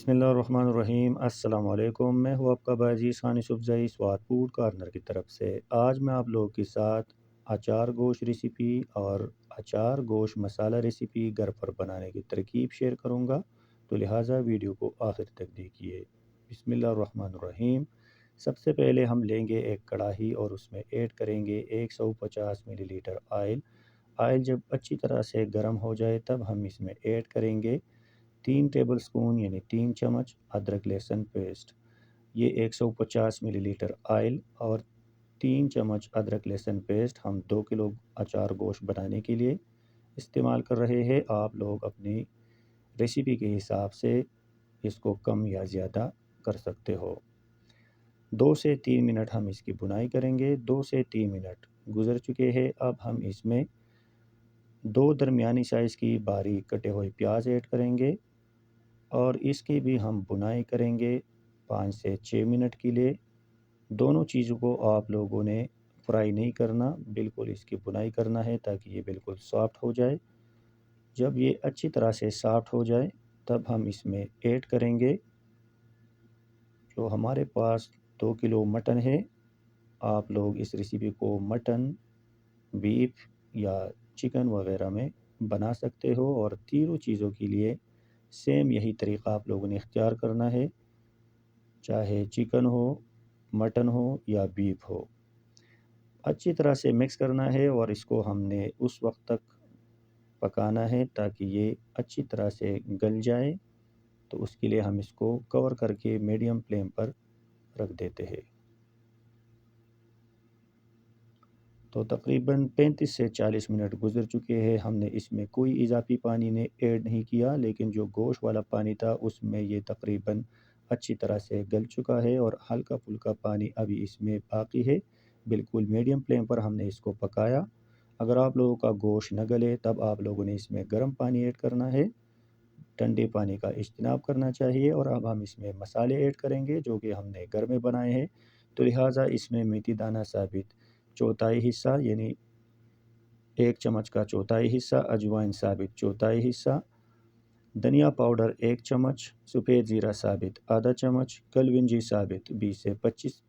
बिस्मिल्लाहिर्रहमानिर्रहीम। अस्सलाम वालेकुम। मैं हूँ आपका भाई सानिस यूसुफ़ज़ई स्वाद फूड कॉर्नर की तरफ से। आज मैं आप लोगों के साथ अचार गोश्त रेसिपी और अचार गोश्त मसाला रेसिपी घर पर बनाने की तरकीब शेयर करूँगा, तो लिहाजा वीडियो को आखिर तक देखिए। बिस्मिल्लाहिर्रहमानिर्रहीम। सबसे पहले हम लेंगे एक कढ़ाई और उसमें ऐड करेंगे 150 मिलीलीटर ऑयल। ऑयल जब अच्छी तरह से गर्म हो जाए तब हम इसमें ऐड करेंगे 3 टेबल स्पून यानी 3 चम्मच अदरक लहसुन पेस्ट। ये 150 मिलीलीटर ऑयल और 3 चम्मच अदरक लहसुन पेस्ट हम 2 किलो अचार गोश्त बनाने के लिए इस्तेमाल कर रहे हैं। आप लोग अपनी रेसिपी के हिसाब से इसको कम या ज़्यादा कर सकते हो। 2 से 3 मिनट हम इसकी भुनाई करेंगे। 2 से 3 मिनट गुजर चुके हैं। अब हम इसमें 2 दरमियानी साइज़ की बारीक कटे हुए प्याज ऐड करेंगे और इसकी भी हम भुनाई करेंगे 5 से 6 मिनट के लिए। दोनों चीज़ों को आप लोगों ने फ्राई नहीं करना, बिल्कुल इसकी भुनाई करना है ताकि ये बिल्कुल सॉफ्ट हो जाए। जब ये अच्छी तरह से सॉफ्ट हो जाए तब हम इसमें ऐड करेंगे जो हमारे पास 2 किलो मटन है। आप लोग इस रेसिपी को मटन, बीफ या चिकन वगैरह में बना सकते हो और तीनों चीज़ों के लिए सेम यही तरीक़ा आप लोगों ने इख्तियार करना है, चाहे चिकन हो, मटन हो या बीफ हो। अच्छी तरह से मिक्स करना है और इसको हमने उस वक्त तक पकाना है ताकि ये अच्छी तरह से गल जाए। तो उसके लिए हम इसको कवर करके मीडियम फ्लेम पर रख देते हैं। तो तकरीबन 35 से 40 मिनट गुजर चुके हैं। हमने इसमें कोई इजाफी पानी ने ऐड नहीं किया, लेकिन जो गोश्त वाला पानी था उसमें ये तकरीबन अच्छी तरह से गल चुका है और हल्का फुल्का पानी अभी इसमें बाकी है। बिल्कुल मीडियम फ्लेम पर हमने इसको पकाया। अगर आप लोगों का गोश्त न गले तब आप लोगों ने इसमें गर्म पानी ऐड करना है, ठंडे पानी का इज्तनाब करना चाहिए। और अब हम इसमें मसाले ऐड करेंगे जो कि हमने घर में बनाए हैं। तो लिहाजा इसमें मेथी दाना साबित चौथाई हिस्सा यानी 1 चम्मच का चौथाई हिस्सा, अजवाइन साबित चौथाई हिस्सा, धनिया पाउडर 1 चम्मच, सफ़ेद ज़ीरा साबित आधा चम्मच, कलौंजी साबित 20 से 25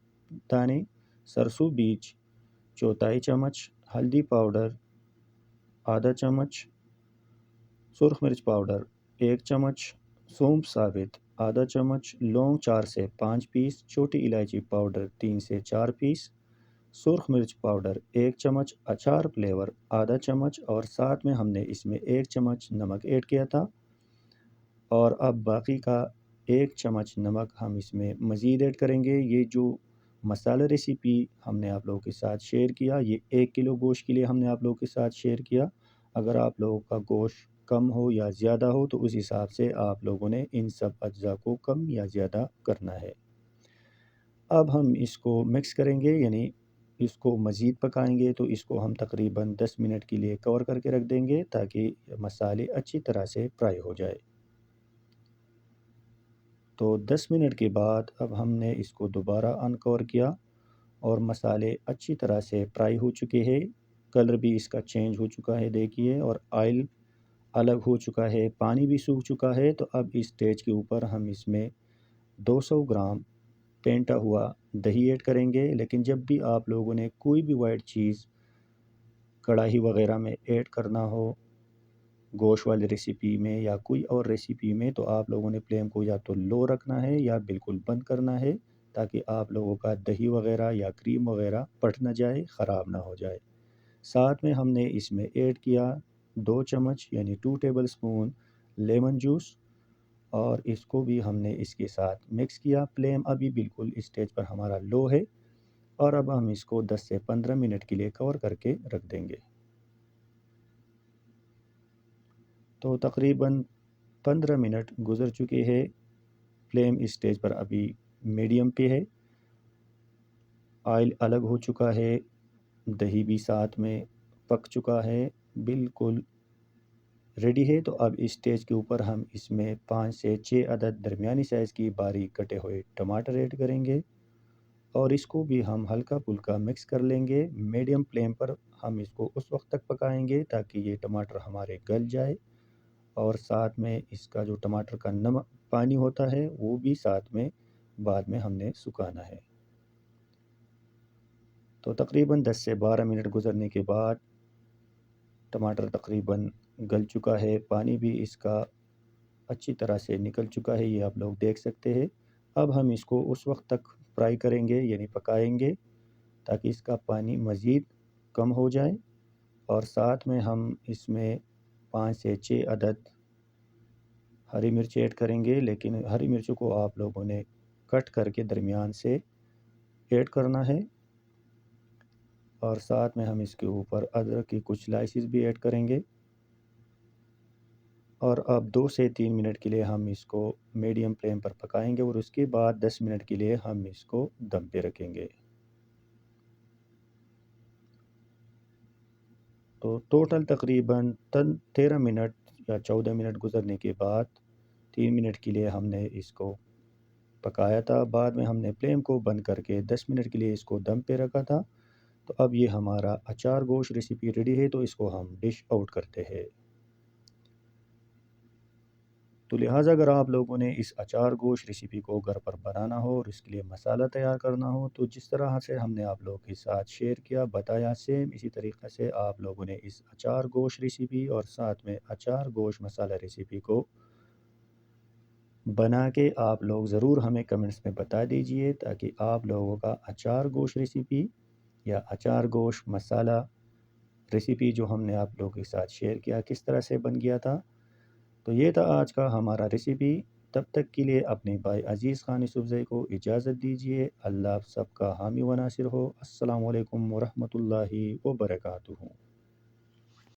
दाने, सरसों बीज चौथाई चम्मच, हल्दी पाउडर आधा चम्मच, सुरख मिर्च पाउडर 1 चम्मच, सौंफ साबित आधा चम्मच, लौंग 4 से 5 पीस, छोटी इलायची पाउडर 3 से 4 पीस, सुरख मिर्च पाउडर 1 चम्मच, अचार फ्लेवर आधा चम्मच और साथ में हमने इसमें 1 चम्मच नमक ऐड किया था। और अब बाकी का 1 चम्मच नमक हम इसमें मज़ीद ऐड करेंगे। ये जो मसाला रेसिपी हमने आप लोगों के साथ शेयर किया, ये 1 किलो गोश्त के लिए हमने आप लोगों के साथ शेयर किया। अगर आप लोगों का गोश्त कम हो या ज़्यादा हो तो उस हिसाब से आप लोगों ने इन सब अज्जा को कम या ज़्यादा करना है। अब हम इसको मिक्स करेंगे यानी इसको मज़ीद पकाएंगे। तो इसको हम तकरीबन 10 मिनट के लिए कवर करके रख देंगे ताकि मसाले अच्छी तरह से फ्राई हो जाए। तो 10 मिनट के बाद अब हमने इसको दोबारा अनकवर किया और मसाले अच्छी तरह से फ्राई हो चुके हैं। कलर भी इसका चेंज हो चुका है देखिए, और ऑयल अलग हो चुका है, पानी भी सूख चुका है। तो अब इस स्टेज के ऊपर हम इसमें 200 ग्राम फेंटा हुआ दही ऐड करेंगे। लेकिन जब भी आप लोगों ने कोई भी वाइट चीज़ कढ़ाई वगैरह में ऐड करना हो गोश्त वाली रेसिपी में या कोई और रेसिपी में, तो आप लोगों ने फ्लेम को या तो लो रखना है या बिल्कुल बंद करना है ताकि आप लोगों का दही वगैरह या क्रीम वगैरह फट ना जाए, ख़राब ना हो जाए। साथ में हमने इसमें ऐड किया 2 चम्मच यानी 2 टेबल स्पून लेमन जूस और इसको भी हमने इसके साथ मिक्स किया। फ्लेम अभी बिल्कुल इस स्टेज पर हमारा लो है और अब हम इसको 10 से 15 मिनट के लिए कवर करके रख देंगे। तो तकरीबन 15 मिनट गुजर चुके हैं। फ्लेम इस स्टेज पर अभी मीडियम पे है। ऑयल अलग हो चुका है, दही भी साथ में पक चुका है, बिल्कुल रेडी है। तो अब इस स्टेज के ऊपर हम इसमें 5 से 6 अदद दरमियानी साइज़ की बारीक कटे हुए टमाटर ऐड करेंगे और इसको भी हम हल्का फुल्का मिक्स कर लेंगे। मीडियम फ्लेम पर हम इसको उस वक्त तक पकाएंगे ताकि ये टमाटर हमारे गल जाए اور ساتھ میں اس کا جو ٹماٹر کا نمک پانی ہوتا ہے وہ بھی ساتھ میں بعد میں ہم نے سکھانا ہے۔ تو تقریباً 10 سے 12 منٹ گزرنے کے بعد ٹماٹر تقریباً گل چکا ہے، پانی بھی اس کا اچھی طرح سے نکل چکا ہے، یہ آپ لوگ دیکھ سکتے ہیں۔ اب ہم اس کو اس وقت تک فرائی کریں گے یعنی پکائیں گے تاکہ اس کا پانی مزید کم ہو جائے، اور ساتھ میں ہم اس میں 5 سے 6 عدد ہری مرچ ایڈ کریں گے، لیکن ہری مرچوں کو آپ لوگوں نے کٹ کر کے درمیان سے ایڈ کرنا ہے، اور ساتھ میں ہم اس کے اوپر ادرک کی کچھ سلائسز بھی ایڈ کریں گے، اور اب 2 سے 3 منٹ کے لیے ہم اس کو میڈیم فلیم پر پکائیں گے، اور اس کے بعد 10 منٹ کے لیے ہم اس کو دم پہ رکھیں گے۔ تو ٹوٹل تقریباً 13 منٹ یا 14 منٹ گزرنے کے بعد 3 منٹ کے لیے ہم نے اس کو پکایا تھا، بعد میں ہم نے فلیم کو بند کر کے 10 منٹ کے لیے اس کو دم پہ رکھا تھا۔ تو اب یہ ہمارا اچار گوشت ریسیپی ریڈی ہے، تو اس کو ہم ڈش آؤٹ کرتے ہیں۔ تو لہٰذا اگر آپ لوگوں نے اس اچار گوشت ریسیپی کو گھر پر بنانا ہو اور اس کے لیے مسالہ تیار کرنا ہو، تو جس طرح سے ہم نے آپ لوگوں کے ساتھ شیئر کیا بتایا، سیم اسی طریقے سے آپ لوگوں نے اس اچار گوشت ریسیپی اور ساتھ میں اچار گوشت مسالہ ریسیپی کو بنا کے آپ لوگ ضرور ہمیں کمنٹس میں بتا دیجئے، تاکہ آپ لوگوں کا اچار گوشت ریسیپی یا اچار گوشت مسالہ ریسیپی جو ہم نے آپ لوگوں کے ساتھ شیئر کیا کس طرح سے بن گیا تھا۔ تو یہ تھا آج کا ہمارا ریسیپی۔ تب تک کے لیے اپنے بھائی عزیز خان یوسفزئی کو اجازت دیجیے۔ اللہ آپ سب کا حامی و ناصر ہو۔ السلام علیکم ورحمۃ اللہ وبرکاتہ۔